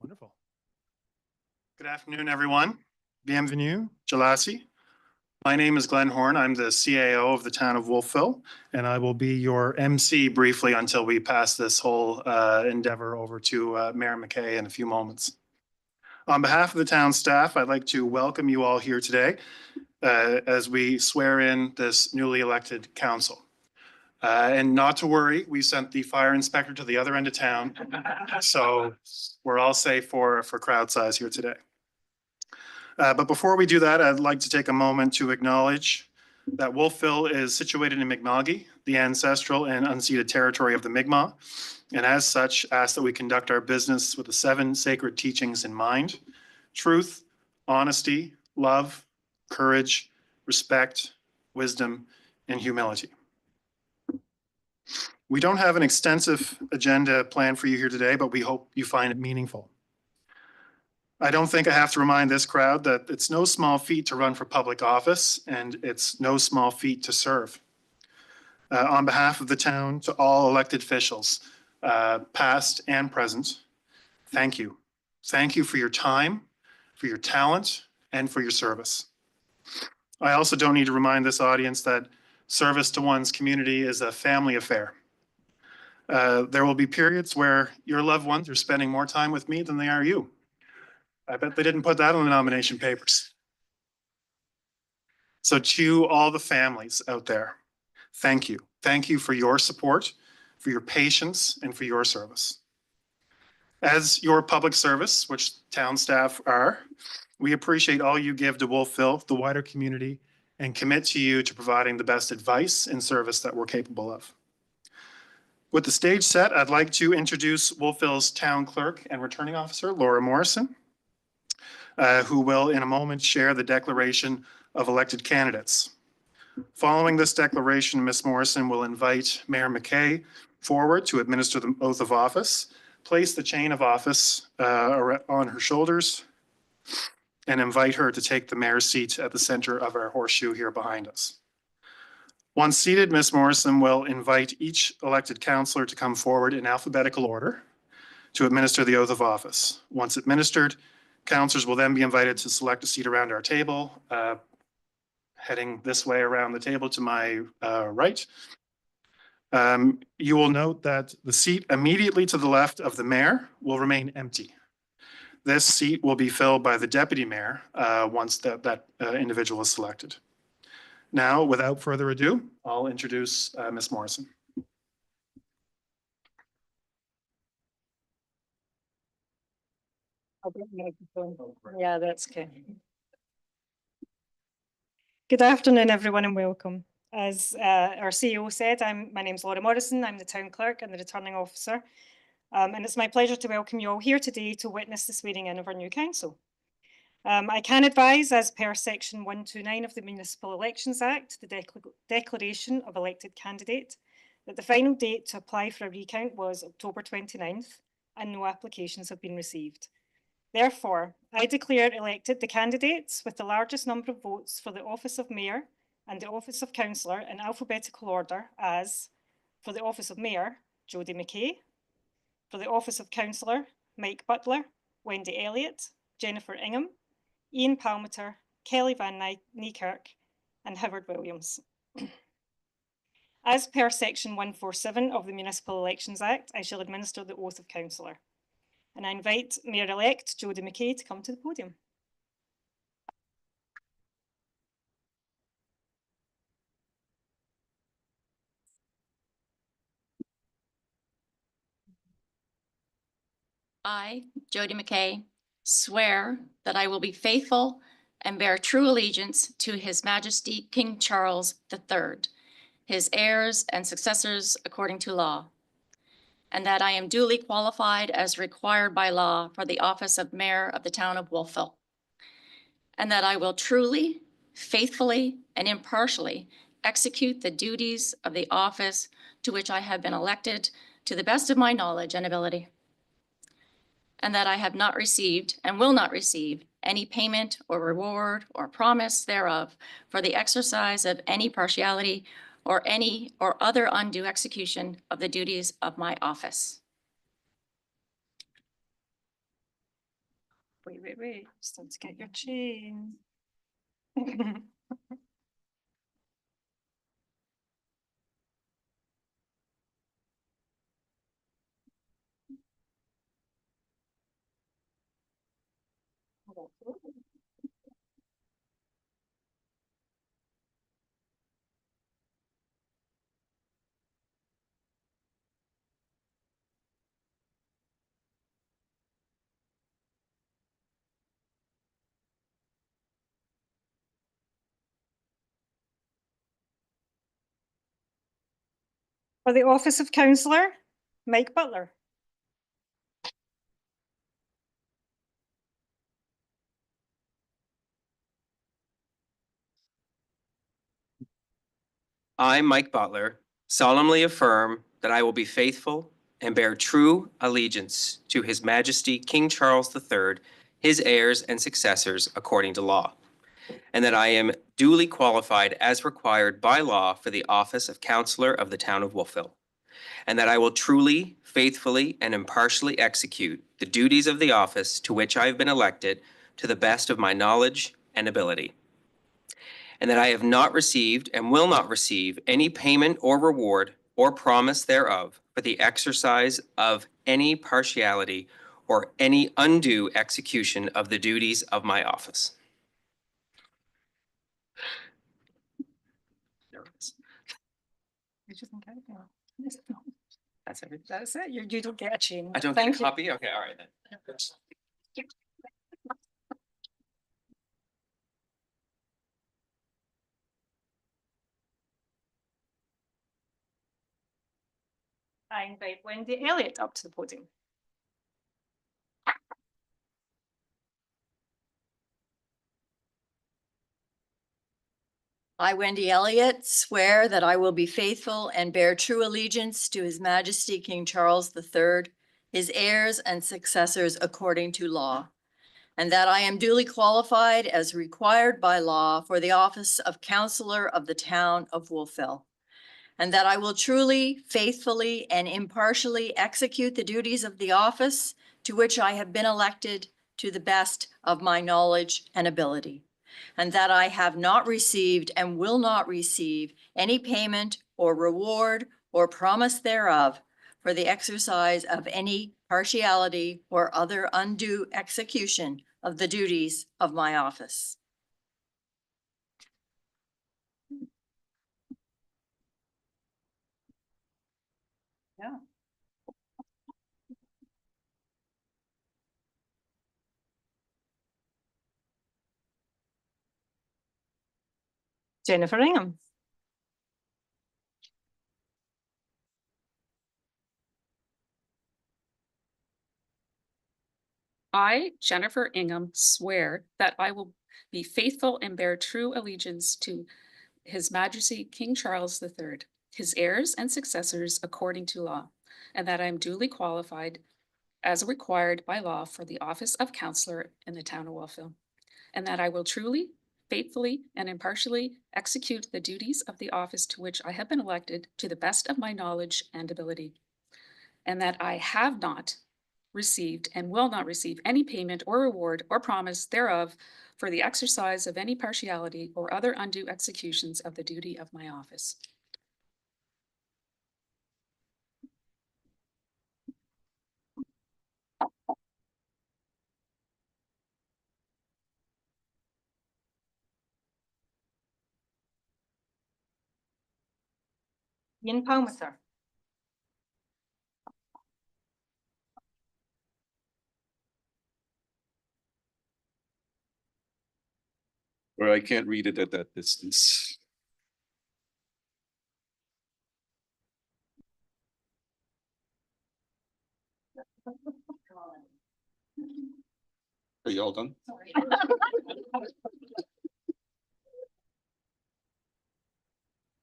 Wonderful. Good afternoon, everyone. Bienvenue, Jalasi. My name is Glenn Horn. I'm the CAO of the town of Wolfville, and I will be your MC briefly until we pass this whole endeavor over to Mayor McKay in a few moments. On behalf of the town staff, I'd like to welcome you all here today as we swear in this newly elected council. And not to worry, we sent the fire inspector to the other end of town. So we're all safe for crowd size here today. But before we do that, I'd like to take a moment to acknowledge that Wolfville is situated in Mi'kma'ki, the ancestral and unceded territory of the Mi'kmaq. And as such, ask that we conduct our business with the 7 sacred teachings in mind: truth, honesty, love, courage, respect, wisdom, and humility. We don't have an extensive agenda planned for you here today, but we hope you find it meaningful. I don't think I have to remind this crowd that it's no small feat to run for public office, and it's no small feat to serve. On behalf of the town, to all elected officials, past and present, thank you. Thank you for your time, for your talent, and for your service. I also don't need to remind this audience that service to one's community is a family affair. There will be periods where your loved ones are spending more time with me than they are you. I bet they didn't put that on the nomination papers. So to all the families out there, thank you. Thank you for your support, for your patience, and for your service. As your public service, which town staff are, we appreciate all you give to Wolfville, the wider community, and commit to you to providing the best advice and service that we're capable of. With the stage set, I'd like to introduce Wolfville's town clerk and returning officer, Laura Morrison, who will in a moment share the declaration of elected candidates. Following this declaration, Ms. Morrison will invite Mayor McKay forward to administer the oath of office, place the chain of office on her shoulders, and invite her to take the mayor's seat at the center of our horseshoe here behind us. Once seated, Ms. Morrison will invite each elected councillor to come forward in alphabetical order to administer the oath of office. Once administered, councillors will then be invited to select a seat around our table, heading this way around the table to my right. You will note that the seat immediately to the left of the mayor will remain empty. This seat will be filled by the deputy mayor once that individual is selected. Now, without further ado, I'll introduce Ms. Morrison. Yeah, that's okay. Good afternoon, everyone, and welcome. As our CEO said, my name's Laura Morrison. I'm the town clerk and the returning officer. And it's my pleasure to welcome you all here today to witness the swearing in of our new council. I can advise, as per section 129 of the Municipal Elections Act, the declaration of elected candidate, that the final date to apply for a recount was October 29th, and no applications have been received. Therefore, I declare elected the candidates with the largest number of votes for the office of mayor and the office of councillor in alphabetical order as: for the office of mayor, Jody McKay; for the office of councillor, Mike Butler, Wendy Elliott, Jennifer Ingham, Ian Palmater, Kelly Van Niekirk, and Howard Williams. As per section 147 of the Municipal Elections Act, I shall administer the oath of councillor. And I invite Mayor-elect Jody McKay to come to the podium. I, Jody McKay, swear that I will be faithful and bear true allegiance to His Majesty King Charles III, his heirs and successors according to law, and that I am duly qualified as required by law for the office of Mayor of the town of Wolfville, and that I will truly, faithfully, and impartially execute the duties of the office to which I have been elected to the best of my knowledge and ability, and that I have not received and will not receive any payment or reward or promise thereof for the exercise of any partiality or any or other undue execution of the duties of my office. Wait. Just need to get your chain. For the office of councillor, Mike Butler. I, Mike Butler, solemnly affirm that I will be faithful and bear true allegiance to His Majesty King Charles III, his heirs and successors according to law, and that I am duly qualified as required by law for the office of Councillor of the Town of Wolfville, and that I will truly, faithfully, and impartially execute the duties of the office to which I have been elected to the best of my knowledge and ability, and that I have not received and will not receive any payment or reward or promise thereof for the exercise of any partiality or any undue execution of the duties of my office. There it is. That's everything. That's it. You don't get a chain. I don't get Thank a you. copy? Okay, all right then. I invite Wendy Elliott up to the podium. I, Wendy Elliott, swear that I will be faithful and bear true allegiance to His Majesty King Charles III, his heirs and successors according to law, and that I am duly qualified as required by law for the office of Councillor of the Town of Wolfville, and that I will truly, faithfully, and impartially execute the duties of the office to which I have been elected to the best of my knowledge and ability, and that I have not received and will not receive any payment or reward or promise thereof for the exercise of any partiality or other undue execution of the duties of my office. Yeah. Jennifer Ingham. I, Jennifer Ingham, swear that I will be faithful and bear true allegiance to His Majesty King Charles III, his heirs and successors according to law, and that I am duly qualified as required by law for the office of Councillor in the Town of Wolfville, and that I will truly, faithfully, and impartially execute the duties of the office to which I have been elected to the best of my knowledge and ability, and that I have not received and will not receive any payment or reward or promise thereof for the exercise of any partiality or other undue executions of the duty of my office. Ian Palmer. Or I can't read it at that distance. Are you all done?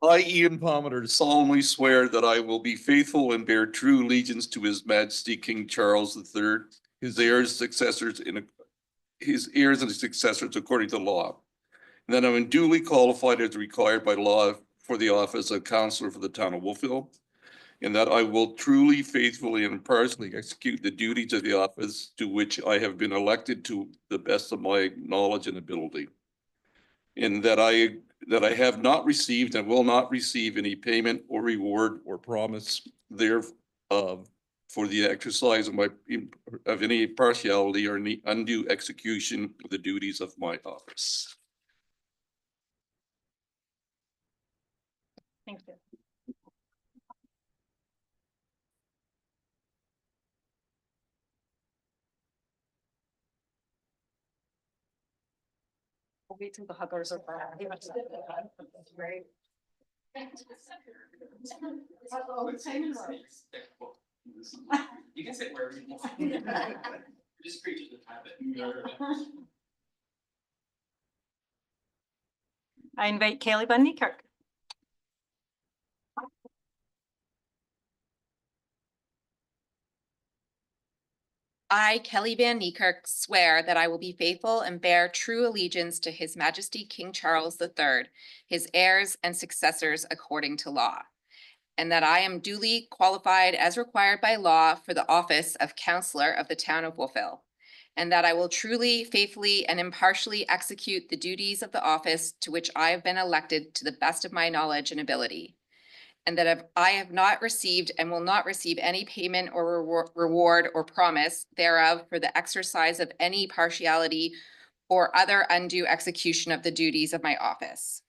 I, Ian Palmer, solemnly swear that I will be faithful and bear true allegiance to His Majesty King Charles III, his heirs and successors according to law, and that I am duly qualified as required by law for the office of Councillor for the Town of Wolfville, and that I will truly, faithfully, and impartially execute the duties of the office to which I have been elected to the best of my knowledge and ability. And that I have not received and will not receive any payment or reward or promise thereof for the exercise of any partiality or any undue execution of the duties of my office. Thank you. We'll wait till the huggers are back. Right. You can sit wherever you want. Just preach the habit. I invite Kelly Van Niekerk. I, Kelly Van Niekerk, swear that I will be faithful and bear true allegiance to His Majesty King Charles III, his heirs and successors according to law, and that I am duly qualified as required by law for the office of Councillor of the Town of Wolfville, and that I will truly, faithfully, and impartially execute the duties of the office to which I have been elected to the best of my knowledge and ability. And that I have not received and will not receive any payment or reward or promise thereof for the exercise of any partiality or other undue execution of the duties of my office.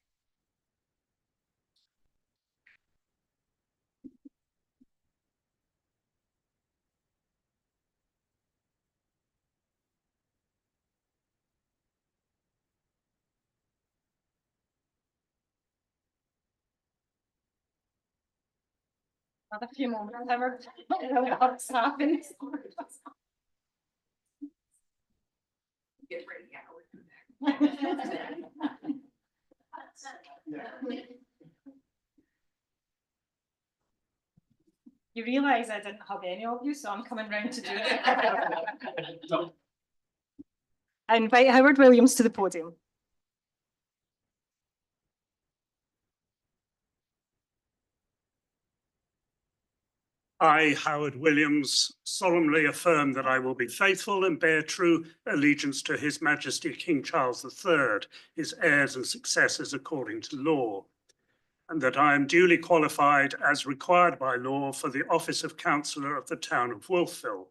Another few moments. Never. What's happened? Get ready, You realize I didn't hug any of you, so I'm coming round to do it. I invite Howard Williams to the podium. I, Howard Williams, solemnly affirm that I will be faithful and bear true allegiance to His Majesty King Charles III, his heirs and successors according to law, and that I am duly qualified as required by law for the office of Councillor of the Town of Wolfville,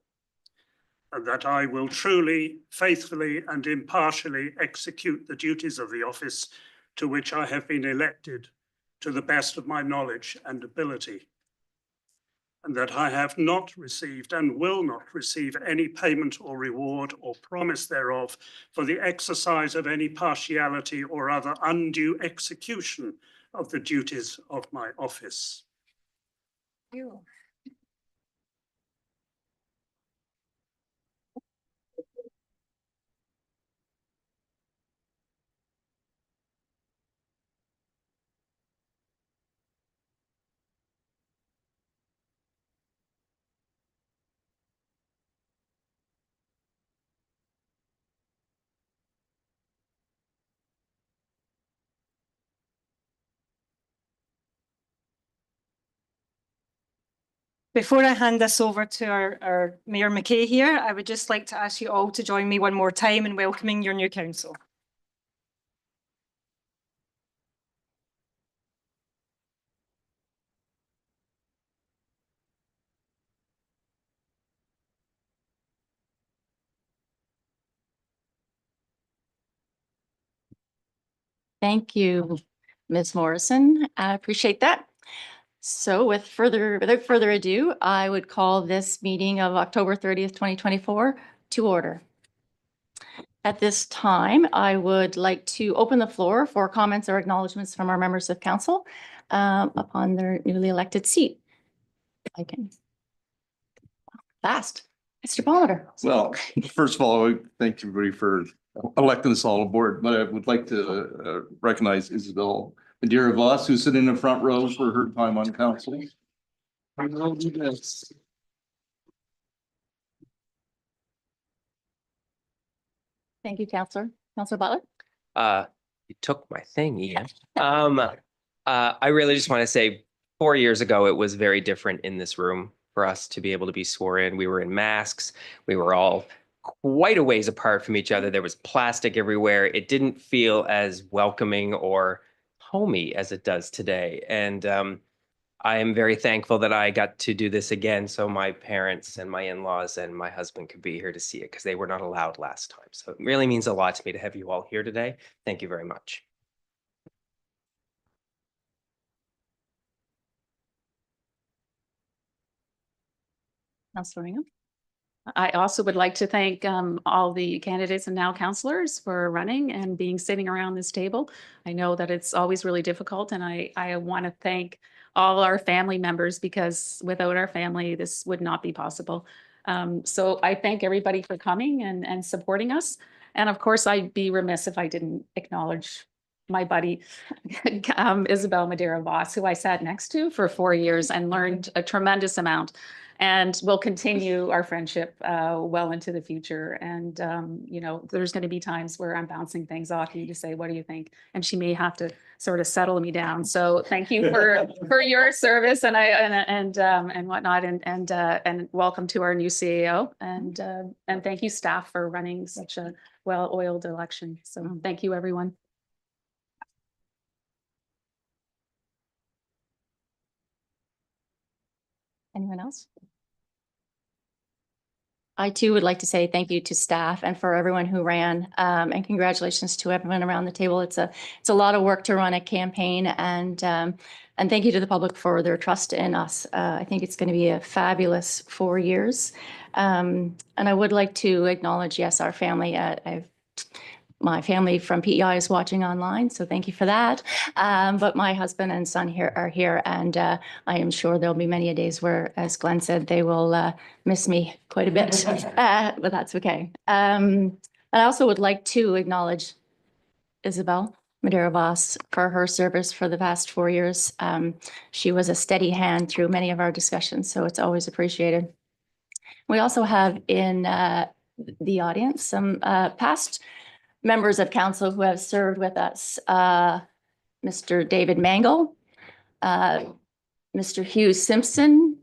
and that I will truly, faithfully, and impartially execute the duties of the office to which I have been elected to the best of my knowledge and ability, and that I have not received and will not receive any payment or reward or promise thereof for the exercise of any partiality or other undue execution of the duties of my office. you. Before I hand this over to our Mayor McKay here, I would just like to ask you all to join me one more time in welcoming your new council. Thank you, Ms. Morrison. I appreciate that. So without further ado, I would call this meeting of October 30th, 2024 to order. At this time, I would like to open the floor for comments or acknowledgements from our members of council upon their newly elected seat. I can. Fast. Mr. Palmer. Well, first of all, I thank everybody for electing us all aboard, but I would like to recognize Isabel Madeira Voss, who's sitting in the front row for her time on council. I will do this. Thank you, Councillor. Councillor Butler. You took my thing, Ian. I really just want to say 4 years ago, it was very different in this room for us to be able to be sworn in. We were in masks. We were all quite a ways apart from each other. There was plastic everywhere. It didn't feel as welcoming or homey as it does today. And I am very thankful that I got to do this again so my parents and my in-laws and my husband could be here to see it because they were not allowed last time. So it really means a lot to me to have you all here today. Thank you very much. Councillor Ingham. I also would like to thank all the candidates and now councillors for running and being sitting around this table. I know that it's always really difficult, and I want to thank all our family members because without our family, this would not be possible. So I thank everybody for coming and supporting us. And of course, I'd be remiss if I didn't acknowledge my buddy, Isabel Madeira Voss, who I sat next to for 4 years and learned a tremendous amount. And we'll continue our friendship well into the future. And, you know, there's going to be times where I'm bouncing things off you to say, what do you think? And she may have to sort of settle me down. So thank you for your service and whatnot. And welcome to our new CAO. And thank you, staff, for running such a well-oiled election. So thank you, everyone. Anyone else? I too would like to say thank you to staff and for everyone who ran, and congratulations to everyone around the table. It's a lot of work to run a campaign, and thank you to the public for their trust in us. I think it's going to be a fabulous 4 years. And I would like to acknowledge, yes, our family. My family from PEI is watching online, so thank you for that. But my husband and son are here, and I am sure there'll be many a days where, as Glenn said, they will miss me quite a bit, but that's okay. And I also would like to acknowledge Isabel Madeira Voss for her service for the past 4 years. She was a steady hand through many of our discussions, so it's always appreciated. We also have in the audience some past members of council who have served with us, Mr. David Mangle, Mr. Hugh Simpson,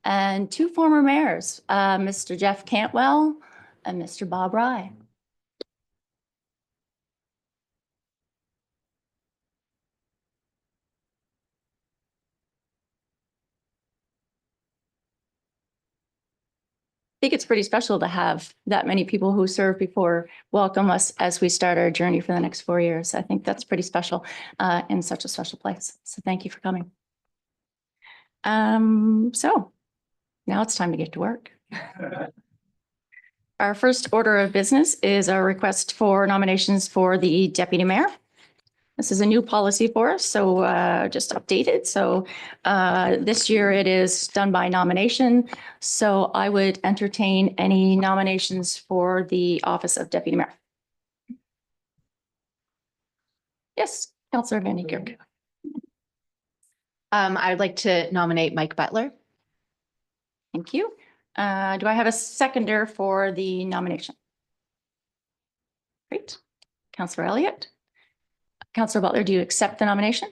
and 2 former mayors, Mr. Jeff Cantwell and Mr. Bob Rye. I think it's pretty special to have that many people who served before welcome us as we start our journey for the next 4 years. I think that's pretty special in such a special place. So thank you for coming. So now it's time to get to work. Our first order of business is our request for nominations for the deputy mayor. This is a new policy for us, so just updated. So this year it is done by nomination. So I would entertain any nominations for the office of deputy mayor. Yes, Councillor Van Niekerk. I'd like to nominate Mike Butler. Thank you. Do I have a seconder for the nomination? Great. Councillor Elliott. Councillor Butler, do you accept the nomination?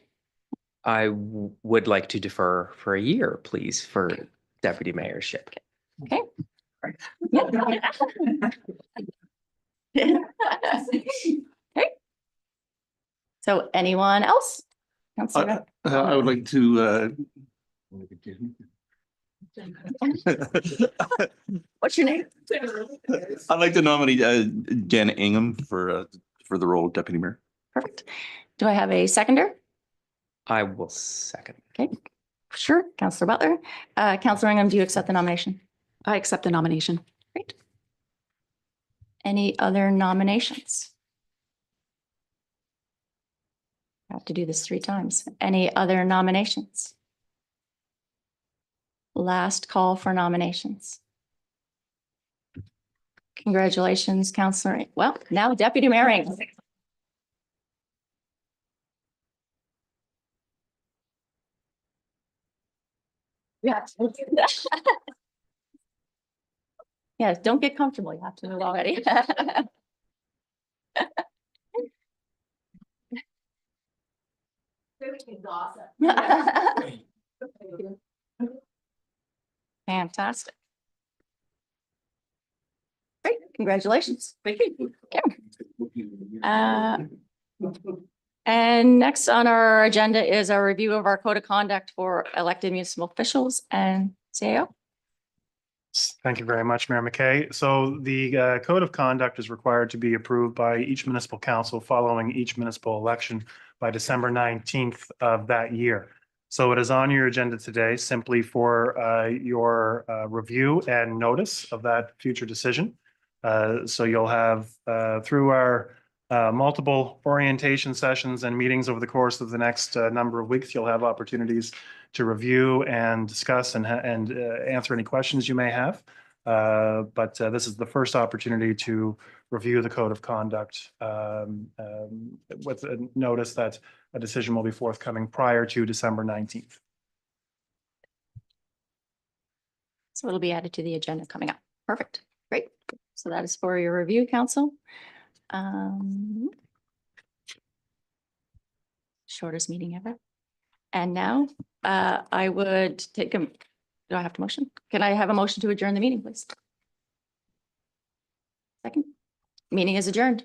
I would like to defer for a year, please, for deputy mayorship. Okay. Okay. So anyone else? Councillor? I would like to, What's your name? I'd like to nominate Jen Ingham for the role of deputy mayor. Perfect. Do I have a seconder? I will second. Okay, sure. Councillor Butler. Councillor Ingham, do you accept the nomination? I accept the nomination. Great. Any other nominations? I have to do this 3 times. Any other nominations? Last call for nominations. Congratulations, Councillor. Well, now Deputy Mayor Ingham. Yeah. Yeah, don't get comfortable. You have to move already. Fantastic. Great, congratulations. Thank you. And next on our agenda is a review of our code of conduct for elected municipal officials and CAO. Thank you very much, Mayor McKay. So the code of conduct is required to be approved by each municipal council following each municipal election by December 19th of that year. So it is on your agenda today simply for your review and notice of that future decision. So you'll have through our multiple orientation sessions and meetings over the course of the next number of weeks, you'll have opportunities to review and discuss and answer any questions you may have. But this is the first opportunity to review the code of conduct with a notice that a decision will be forthcoming prior to December 19th. So it'll be added to the agenda coming up. Perfect. Great. So that is for your review, council. Shortest meeting ever. And now I would take a, do I have to motion? Can I have a motion to adjourn the meeting, please? Second. Meeting is adjourned.